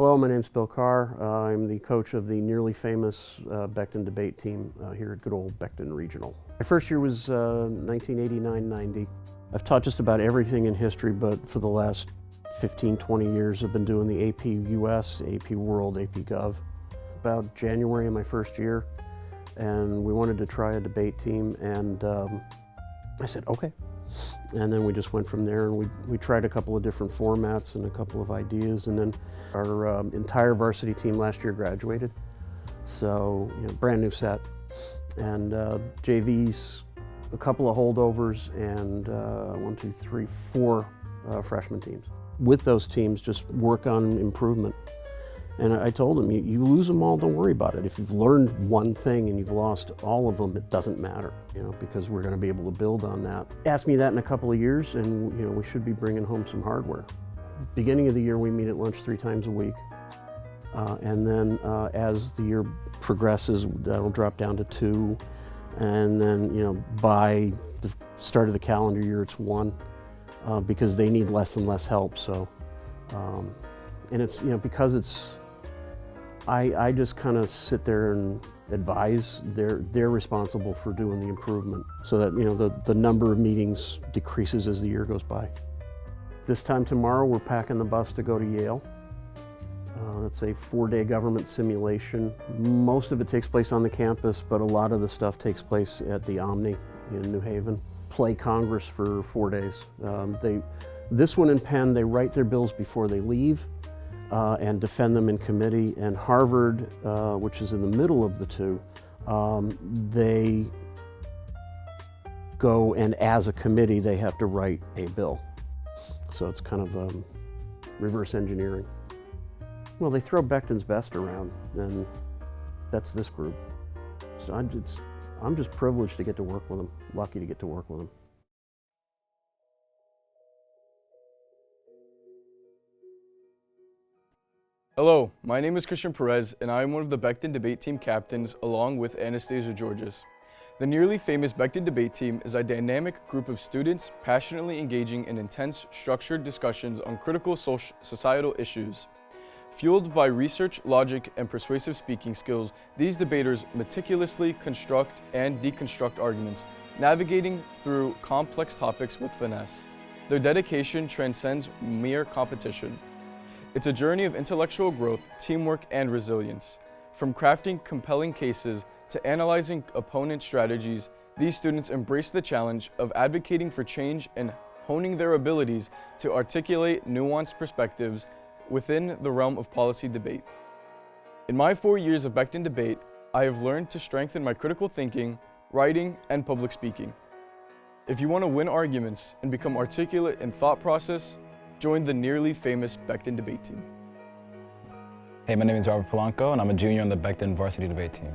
Hello, my name's Bill Carr. I'm the coach of the nearly famous Becton debate team here at good old Becton Regional. My first year was 1989-90. I've taught just about everything in history, but for the last 15, 20 years I've been doing the AP US, AP World, AP Gov. About January of my first year, and we wanted to try a debate team, and I said, okay. And then we just went from there, and we tried a couple of different formats and a couple of ideas, and then our entire varsity team last year graduated. So, brand new set. And JVs, a couple of holdovers, and 4 freshman teams. With those teams, just work on improvement. And I told them, you lose them all, don't worry about it. If you've learned one thing and you've lost all of them, it doesn't matter, because we're going to be able to build on that. Ask me that in a couple of years, and we should be bringing home some hardware. Beginning of the year, we meet at lunch 3 times a week. And then as the year progresses, that'll drop down to 2. And then, by the start of the calendar year, it's 1, because they need less and less help. So, and it's, because it's, I just kind of sit there and advise. They're responsible for doing the improvement so that the number of meetings decreases as the year goes by. This time tomorrow we're packing the bus to go to Yale. That's a 4-day government simulation. Most of it takes place on the campus, but a lot of the stuff takes place at the Omni in New Haven. Play Congress for 4 days. This one in Penn, they write their bills before they leave. And defend them in committee. And Harvard, which is in the middle of the two, they go, and as a committee they have to write a bill. So it's kind of reverse engineering. Well, they throw Becton's best around, and that's this group. So I'm just privileged to get to work with them, lucky to get to work with them. Hello, my name is Christian Perez, and I am one of the Becton debate team captains along with Anastasia Georges. The nearly famous Becton debate team is a dynamic group of students passionately engaging in intense, structured discussions on critical societal issues. Fueled by research, logic, and persuasive speaking skills, these debaters meticulously construct and deconstruct arguments, navigating through complex topics with finesse. Their dedication transcends mere competition. It's a journey of intellectual growth, teamwork, and resilience. From crafting compelling cases to analyzing opponent strategies, these students embrace the challenge of advocating for change and honing their abilities to articulate nuanced perspectives within the realm of policy debate. In my 4 years of Becton debate, I have learned to strengthen my critical thinking, writing, and public speaking. If you want to win arguments and become articulate in thought process, join the nearly famous Becton debate team. Hey, my name is Robert Polanco, and I'm a junior on the Becton varsity debate team.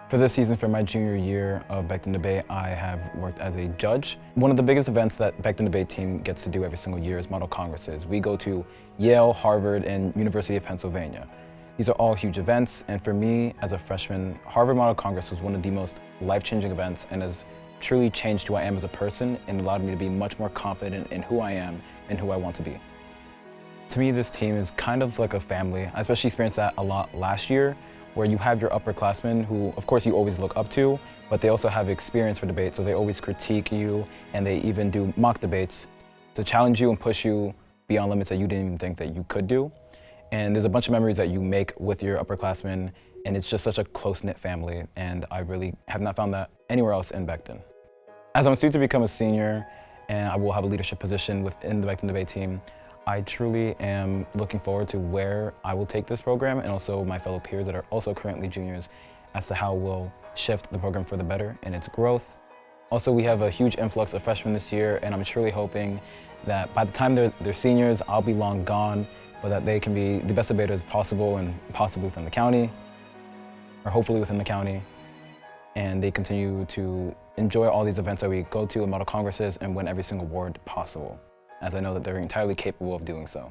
For this season, for my junior year of Becton debate, I have worked as a judge. One of the biggest events that Becton debate team gets to do every single year is model congresses. We go to Yale, Harvard, and University of Pennsylvania. These are all huge events, and for me, as a freshman, Harvard Model Congress was one of the most life-changing events and has truly changed who I am as a person and allowed me to be much more confident in who I am and who I want to be. To me, this team is kind of like a family. I especially experienced that a lot last year, where you have your upperclassmen who, of course, you always look up to, but they also have experience for debate, so they always critique you, and they even do mock debates to challenge you and push you beyond limits that you didn't even think that you could do. And there's a bunch of memories that you make with your upperclassmen, and it's just such a close-knit family, and I really have not found that anywhere else in Becton. As I'm soon to become a senior, and I will have a leadership position within the Becton debate team, I truly am looking forward to where I will take this program, and also my fellow peers that are also currently juniors, as to how we'll shift the program for the better in its growth. Also, we have a huge influx of freshmen this year, and I'm truly hoping that by the time they're seniors, I'll be long gone, but that they can be the best debaters possible, and possibly within the county, or hopefully within the county, and they continue to enjoy all these events that we go to and model congresses and win every single award possible, as I know that they're entirely capable of doing so.